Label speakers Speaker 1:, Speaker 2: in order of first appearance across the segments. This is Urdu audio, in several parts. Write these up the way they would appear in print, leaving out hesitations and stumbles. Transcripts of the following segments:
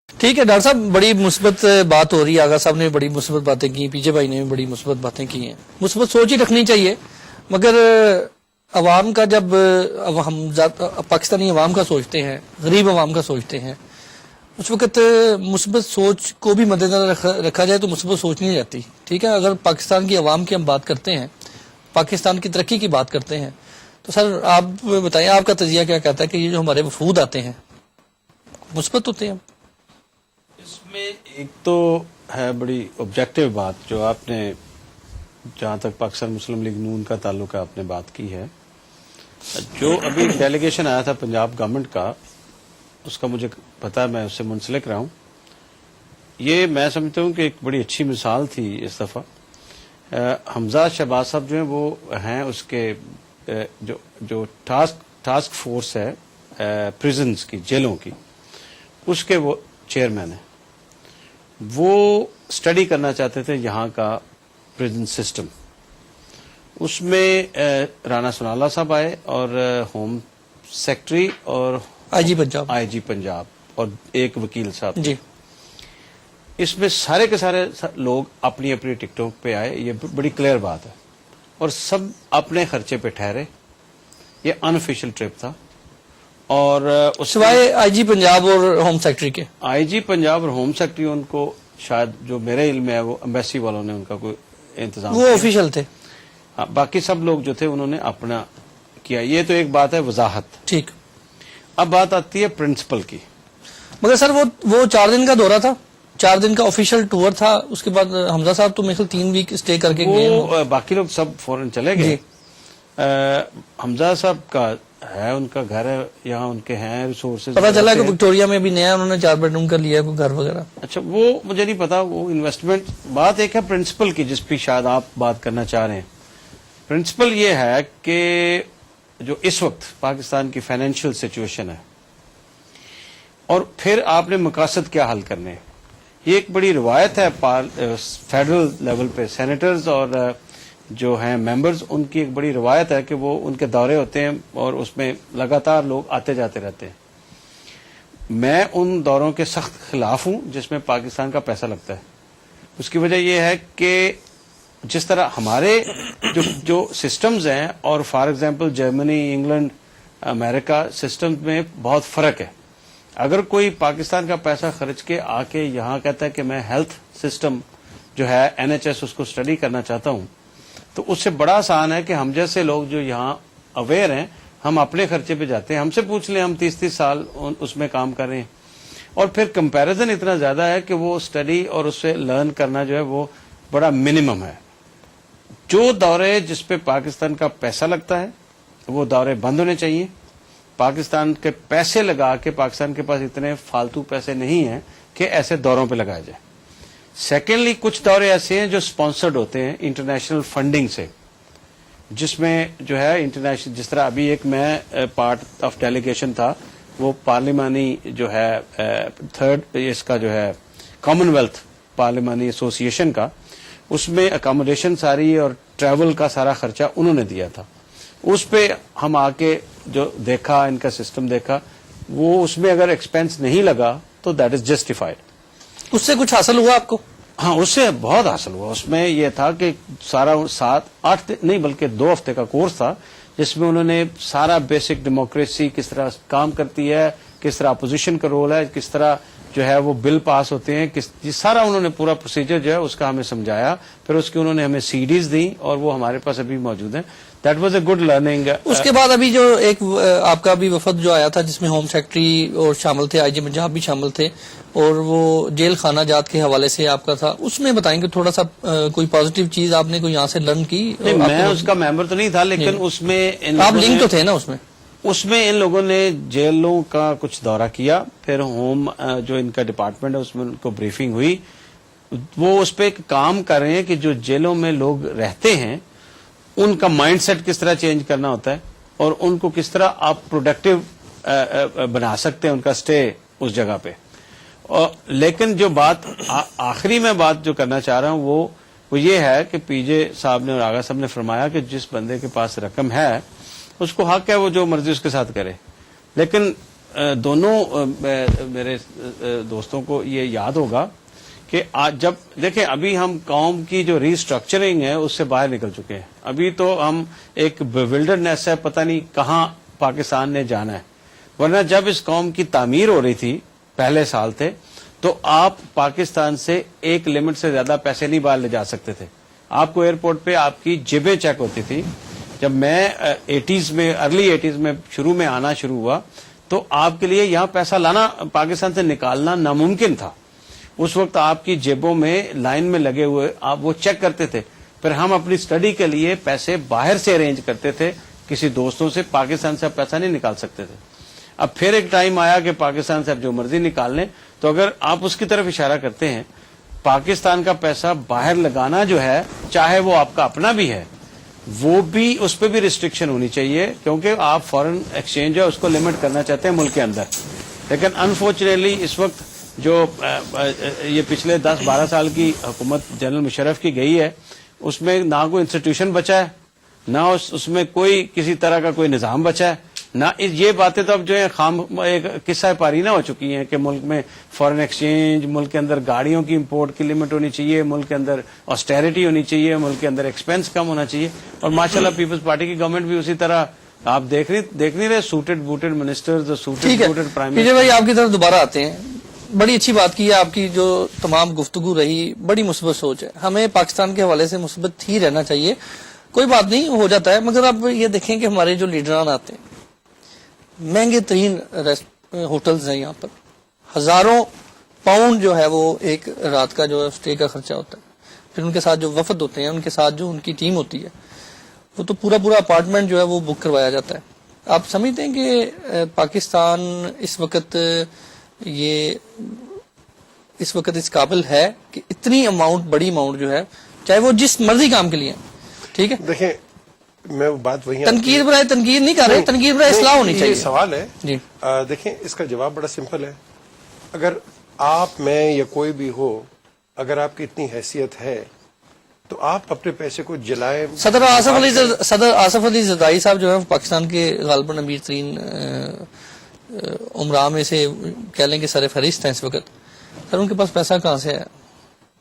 Speaker 1: ٹھیک ہے ڈاکٹر صاحب، بڑی مثبت بات ہو رہی ہے، آغا صاحب نے بڑی مثبت باتیں کی، پی جے بھائی نے بھی بڑی مثبت باتیں کی ہیں، مثبت سوچ ہی رکھنی چاہیے، مگر عوام کا جب ہم پاکستانی عوام کا سوچتے ہیں، غریب عوام کا سوچتے ہیں، اس وقت مثبت سوچ کو بھی مد نظر رکھا جائے تو مثبت سوچ نہیں رہتی. ٹھیک ہے، اگر پاکستان کی عوام کی ہم بات کرتے ہیں، پاکستان کی ترقی کی بات کرتے ہیں، تو سر آپ بتائیں آپ کا تجزیہ کیا کہتا ہے کہ یہ جو ہمارے وفود آتے ہیں مثبت ہوتے ہیں؟
Speaker 2: اس میں ایک تو ہے بڑی آبجیکٹو بات جو آپ نے، جہاں تک پاکستان مسلم لیگ نون کا تعلق ہے، آپ نے بات کی ہے. جو ابھی ڈیلیگیشن آیا تھا پنجاب گورنمنٹ کا، اس کا مجھے پتا ہے، میں اس سے منسلک رہا ہوں. یہ میں سمجھتا ہوں کہ ایک بڑی اچھی مثال تھی اس دفعہ. حمزہ شہباز صاحب جو ہیں وہ ہیں اس کے جو ٹاسک فورس ہے پریزنز کی، جیلوں کی، اس کے وہ چیئرمین ہیں. وہ اسٹڈی کرنا چاہتے تھے یہاں کا پریزن سسٹم. اس میں رانا سنالا صاحب آئے اور ہوم سیکٹری اور آئی جی پنجاب اور ایک وکیل صاحب.
Speaker 1: جی،
Speaker 2: اس میں سارے کے سارے لوگ اپنی اپنی ٹکٹوں پہ آئے، یہ بڑی کلیئر بات ہے، اور سب اپنے خرچے پہ ٹھہرے. یہ ان آفیشیل ٹرپ تھا. اور
Speaker 1: سوائے آئی جی پنجاب اور ہوم سیکٹری کے،
Speaker 2: آئی جی پنجاب اور ہوم سیکٹری ان کو شاید جو میرے علم میں ہے وہ امبیسی والوں نے ان کا کوئی انتظام
Speaker 1: وہ آفیشیل تھے.
Speaker 2: باقی سب لوگ جو تھے انہوں نے اپنا کیا. یہ تو ایک بات ہے وضاحت.
Speaker 1: ٹھیک.
Speaker 2: اب بات آتی ہے پرنسپل کی.
Speaker 1: مگر سر وہ 4 دن کا دورہ تھا، 4 دن کا آفیشیل ٹور تھا. اس کے بعد حمزہ صاحب تو میرے خیال 3 ویک اسٹے کر کے گئے.
Speaker 2: وہ باقی لوگ سب فوراً چلے گئے. حمزہ صاحب کا ہے، ان کا گھر ہے یہاں، ان کے ہیں ریسورسز.
Speaker 1: پتا چلا کہ وکٹوریا میں بھی نیا انہوں نے 4 بیڈ روم کا لیا کوئی گھر وغیرہ.
Speaker 2: اچھا، وہ مجھے نہیں پتا، وہ انویسٹمنٹ. بات ایک ہے پرنسپل کی جس پہ شاید آپ بات کرنا چاہ رہے ہیں. پرنسپل یہ ہے کہ جو اس وقت پاکستان کی فائنینشیل سچویشن ہے اور پھر آپ نے مقاصد کیا حل کرنے ہیں. یہ ایک بڑی روایت ہے فیڈرل لیول پہ، سینیٹرز اور جو ہیں ممبرز، ان کی ایک بڑی روایت ہے کہ وہ ان کے دورے ہوتے ہیں اور اس میں لگاتار لوگ آتے جاتے رہتے ہیں. میں ان دوروں کے سخت خلاف ہوں جس میں پاکستان کا پیسہ لگتا ہے. اس کی وجہ یہ ہے کہ جس طرح ہمارے جو سسٹمز ہیں، اور for example Germany, England, America system میں بہت فرق ہے. اگر کوئی پاکستان کا پیسہ خرچ کے آ کے یہاں کہتا ہے کہ میں ہیلتھ سسٹم جو ہے NHS اس کو اسٹڈی کرنا چاہتا ہوں، تو اس سے بڑا آسان ہے کہ ہم جیسے لوگ جو یہاں اویئر ہیں، ہم اپنے خرچے پہ جاتے ہیں. ہم سے پوچھ لیں، ہم 30 سال اس میں کام کر رہے ہیں، اور پھر کمپیریزن اتنا زیادہ ہے کہ وہ اسٹڈی اور اس سے لرن کرنا جو ہے وہ بڑا منیمم ہے. جو دورے جس پہ پاکستان کا پیسہ لگتا ہے وہ دورے بند ہونے چاہیے. پاکستان کے پیسے لگا کے، پاکستان کے پاس اتنے فالتو پیسے نہیں ہیں کہ ایسے دوروں پہ لگایا جائے. سیکنڈلی، کچھ دورے ایسے ہیں جو سپانسرڈ ہوتے ہیں انٹرنیشنل فنڈنگ سے، جس میں جو ہے انٹرنیشنل، جس طرح ابھی ایک میں پارٹ آف ڈیلیگیشن تھا، وہ پارلیمانی جو ہے تھرڈ اس کا جو ہے کامن ویلتھ پارلیمانی ایسوسیشن کا، اس میں اکاموڈیشن ساری اور ٹریول کا سارا خرچہ انہوں نے دیا تھا. اس پہ ہم آ کے جو دیکھا، ان کا سسٹم دیکھا، وہ اس میں اگر ایکسپینس نہیں لگا تو دیٹ از جسٹیفائڈ.
Speaker 1: اس سے کچھ حاصل ہوا آپ کو؟
Speaker 2: ہاں، اس سے بہت حاصل ہوا. اس میں یہ تھا کہ سارا 7-8 نہیں بلکہ 2 ہفتے کا کورس تھا، جس میں انہوں نے سارا بیسک ڈیموکریسی کس طرح کام کرتی ہے، کس طرح اپوزیشن کا رول ہے، کس طرح جو ہے وہ بل پاس ہوتے ہیں، سارا انہوں نے پورا پروسیجر جو ہے اس کا ہمیں سمجھایا. پھر اس کی انہوں نے ہمیں CDs دی اور وہ ہمارے پاس ابھی موجود ہیں. That was a good learning.
Speaker 1: اس کے بعد ابھی جو ایک آپ کا بھی وفد جو آیا تھا جس میں ہوم سیکٹری اور شامل تھے، آئی جی پنجاب بھی شامل تھے، اور وہ جیل خانہ جات کے حوالے سے آپ کا تھا، اس میں بتائیں گے تھوڑا سا کوئی پازیٹیو چیز آپ نے کوئی یہاں سے لرن کی؟
Speaker 2: میں اس کا ممبر تو نہیں تھا، لیکن اس میں
Speaker 1: آپ لنک تو تھے نا اس میں
Speaker 2: ان لوگوں نے جیلوں کا کچھ دورہ کیا. پھر ہوم جو ان کا ڈپارٹمنٹ ہے اس میں ان کو بریفنگ ہوئی. وہ اس پہ ایک کام کر رہے ہیں کہ جو جیلوں میں لوگ رہتے ہیں ان کا مائنڈ سیٹ کس طرح چینج کرنا ہوتا ہے، اور ان کو کس طرح آپ پروڈکٹیو بنا سکتے ہیں ان کا اسٹے اس جگہ پہ. لیکن جو بات آخری میں بات جو کرنا چاہ رہا ہوں وہ یہ ہے کہ پی جے صاحب نے اور آغا صاحب نے فرمایا کہ جس بندے کے پاس رقم ہے اس کو حق ہے وہ جو مرضی اس کے ساتھ کرے. لیکن دونوں میرے دوستوں کو یہ یاد ہوگا کہ آج جب دیکھیں ابھی ہم قوم کی جو ریسٹرکچرنگ ہے اس سے باہر نکل چکے ہیں. ابھی تو ہم ایک ولڈرنیس ہے, پتہ نہیں کہاں پاکستان نے جانا ہے. ورنہ جب اس قوم کی تعمیر ہو رہی تھی, پہلے سال تھے, تو آپ پاکستان سے ایک لمٹ سے زیادہ پیسے نہیں باہر لے جا سکتے تھے. آپ کو ایئرپورٹ پہ آپ کی جیبیں چیک ہوتی تھی. جب میں ارلی 80s میں شروع میں آنا شروع ہوا تو آپ کے لیے یہاں پیسہ لانا, پاکستان سے نکالنا ناممکن تھا. اس وقت آپ کی جیبوں میں لائن میں لگے ہوئے آپ وہ چیک کرتے تھے. پھر ہم اپنی سٹڈی کے لیے پیسے باہر سے ارینج کرتے تھے, کسی دوستوں سے. پاکستان سے آپ پیسہ نہیں نکال سکتے تھے. اب پھر ایک ٹائم آیا کہ پاکستان سے آپ جو مرضی نکال لیں. تو اگر آپ اس کی طرف اشارہ کرتے ہیں, پاکستان کا پیسہ باہر لگانا جو ہے, چاہے وہ آپ کا اپنا بھی ہے, وہ بھی اس پہ بھی ریسٹرکشن ہونی چاہیے, کیونکہ آپ فارن ایکسچینج ہے اس کو لمٹ کرنا چاہتے ہیں ملک کے اندر. لیکن انفارچونیٹلی اس وقت جو یہ پچھلے 10-12 سال کی حکومت جنرل مشرف کی گئی ہے, اس میں نہ کوئی انسٹیٹیوشن بچا ہے, نہ اس میں کوئی کسی طرح کا کوئی نظام بچا ہے, نہ یہ باتیں تو اب جو ہے خام ایک قصہ پارینہ ہو چکی ہیں کہ ملک میں فارن ایکسچینج, ملک کے اندر گاڑیوں کی امپورٹ کی لمٹ ہونی چاہیے, ملک کے اندر آسٹیرٹی ہونی چاہیے, ملک کے اندر ایکسپینس کم ہونا چاہیے. اور ماشاءاللہ پیپلز پارٹی کی گورنمنٹ بھی اسی طرح آپ دیکھ نہیں رہے, suited booted ministers, suited booted prime minister.
Speaker 1: بھائی آپ کی طرف دوبارہ آتے ہیں. بڑی اچھی بات کی ہے آپ کی, جو تمام گفتگو رہی بڑی مثبت سوچ ہے. ہمیں پاکستان کے حوالے سے مثبت ہی رہنا چاہیے, کوئی بات نہیں, ہو جاتا ہے. مگر اب یہ دیکھیں کہ ہمارے جو لیڈران آتے ہیں, مہنگے ترین ہوٹلز ہیں یہاں پر, ہزاروں پاؤنڈ جو ہے وہ ایک رات کا جو اسٹے کا خرچہ ہوتا ہے. پھر ان کے ساتھ جو وفد ہوتے ہیں, ان کے ساتھ جو ان کی ٹیم ہوتی ہے, وہ تو پورا اپارٹمنٹ جو ہے وہ بک کروایا جاتا ہے. آپ سمجھتے ہیں کہ پاکستان اس وقت اس قابل ہے کہ اتنی اماؤنٹ, بڑی اماؤنٹ جو ہے, چاہے وہ جس مرضی کام کے لیے, ٹھیک ہے,
Speaker 3: دیکھیں میں بات وہی
Speaker 1: تنقید برائے تنقید نہیں کر رہے, تنقید برائے اصلاح ہونی چاہیے.
Speaker 3: یہ سوال ہے
Speaker 1: جی.
Speaker 3: دیکھیں اس کا جواب بڑا سمپل ہے. اگر آپ, میں یا کوئی بھی ہو, اگر آپ کی اتنی حیثیت ہے تو آپ اپنے پیسے کو جلائیں.
Speaker 1: صدر آصف علی زرداری صاحب جو ہے پاکستان کے غالباً امیر ترین عمرا میں سے کہہ لیں کہ سر فہرست ہیں اس وقت. سر ان کے پاس پیسہ کہاں سے ہے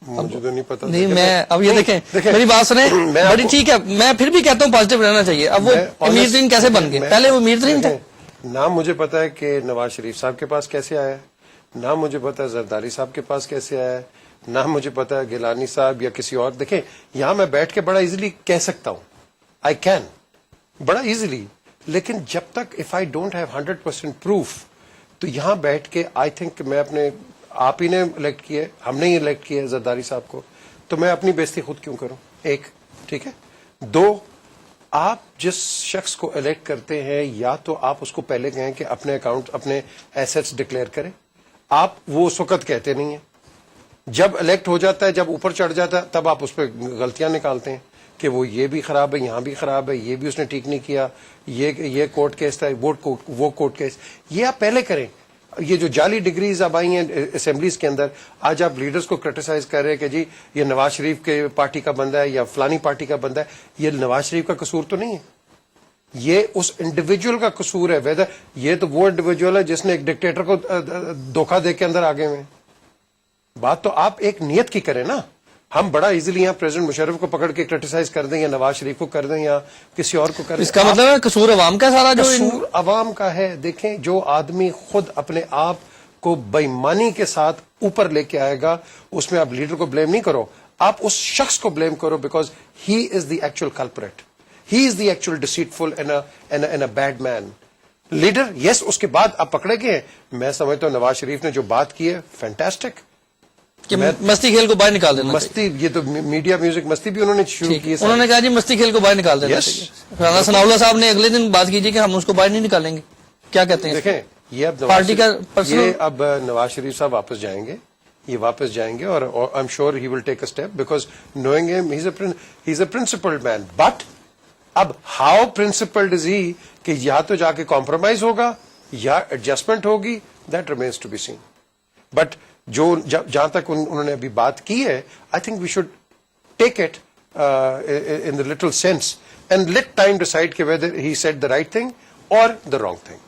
Speaker 3: مجھے تو نہیں پتا.
Speaker 1: نہیں, میں اب یہ دیکھیں میری بات سنیں, بڑی ٹھیک ہے, میں پھر بھی کہتا ہوں پازیٹیو رہنا چاہیے. اب وہ امیر ترین کیسے بن گئے؟ پہلے وہ امیر ترین تھے.
Speaker 3: نہ مجھے پتا ہے کہ نواز شریف صاحب کے پاس کیسے آیا, نہ مجھے پتا ہے زرداری صاحب کے پاس کیسے آیا, نہ مجھے پتا ہے گیلانی صاحب یا کسی اور. دیکھیں یہاں میں بیٹھ کے بڑا ایزیلی کہہ سکتا ہوں, آئی کین, بڑا ایزیلی, لیکن جب تک if I don't have 100% proof, تو یہاں بیٹھ کے آئی تھنک میں اپنے, آپ ہی نے الیکٹ کیے, ہم نے ہی الیکٹ کیے زرداری صاحب کو, تو میں اپنی بےزتی خود کیوں کروں؟ ایک, ٹھیک ہے. دو, آپ جس شخص کو الیکٹ کرتے ہیں, یا تو آپ اس کو پہلے کہیں کہ اپنے اکاؤنٹ, اپنے ایسٹس ڈکلیئر کریں. آپ وہ اس وقت کہتے نہیں ہیں. جب الیکٹ ہو جاتا ہے, جب اوپر چڑھ جاتا ہے, تب آپ اس پہ غلطیاں نکالتے ہیں کہ وہ یہ بھی خراب ہے, یہاں بھی خراب ہے, یہ بھی اس نے ٹھیک نہیں کیا, یہ کورٹ کیس تھا, وہ کورٹ کیس. یہ آپ پہلے کریں. یہ جو جعلی ڈگریز اب آئی ہیں اسمبلیز کے اندر, آج آپ لیڈرز کو کرٹیسائز کر رہے ہیں کہ جی یہ نواز شریف کے پارٹی کا بندہ ہے یا فلانی پارٹی کا بندہ ہے. یہ نواز شریف کا قصور تو نہیں ہے, یہ اس انڈیویجول کا قصور ہے. ویدر یہ تو وہ انڈیویجول ہے جس نے ایک ڈکٹیٹر کو دھوکہ دے کے اندر آگے ہوئے. بات تو آپ ایک نیت کی کریں نا. ہم بڑا ایزیلی یہاں پریزیڈنٹ مشرف کو پکڑ کے کرٹیسائز کر دیں, یا نواز شریف کو کر دیں, یا کسی اور کو کر دیں.
Speaker 1: اس کا مطلب ہے قصور عوام کا سارا, جو
Speaker 3: قصور عوام کا ہے. دیکھیں جو آدمی خود اپنے آپ کو بےایمانی کے ساتھ اوپر لے کے آئے گا, اس میں آپ لیڈر کو بلیم نہیں کرو, آپ اس شخص کو بلیم کرو, because he is the actual culprit, he is the actual deceitful and a bad man. Leader yes, اس کے بعد آپ پکڑے گئے. میں سمجھتا ہوں نواز شریف نے جو بات کی ہے فینٹاسٹک,
Speaker 1: کہ مستی کھیل کو باہر نکال دینا.
Speaker 3: مستی, یہ تو میڈیا میوزک مستی بھی انہوں نے شروع کی ہے.
Speaker 1: انہوں نے کہا جی مستی کھیل کو باہر نکال دینا چاہیے. رانا ثناء اللہ صاحب نے اگلے دن بات کی تھی کہ ہم اس کو باہر نہیں نکالیں گے. کیا کہتے ہیں؟
Speaker 3: دیکھیں یہ اب
Speaker 1: پارٹی کا
Speaker 3: اب نواز شریف صاحب واپس جائیں گے, یہ واپس جائیں گے, اور I am sure he will take a step, because knowing ہم ہی از اے پرنسپلڈ مین. بٹ اب ہاؤ پرنسپلڈ از ہی, کہ یا تو جا کے کمپرومائز ہوگا یا ایڈجسٹمنٹ ہوگی, that remains to be seen. But جو جہاں تک انہوں نے ابھی بات کی ہے, I think we should take it in the little sense and let time decide کہ whether he said the right thing اور دا رانگ تھنگ.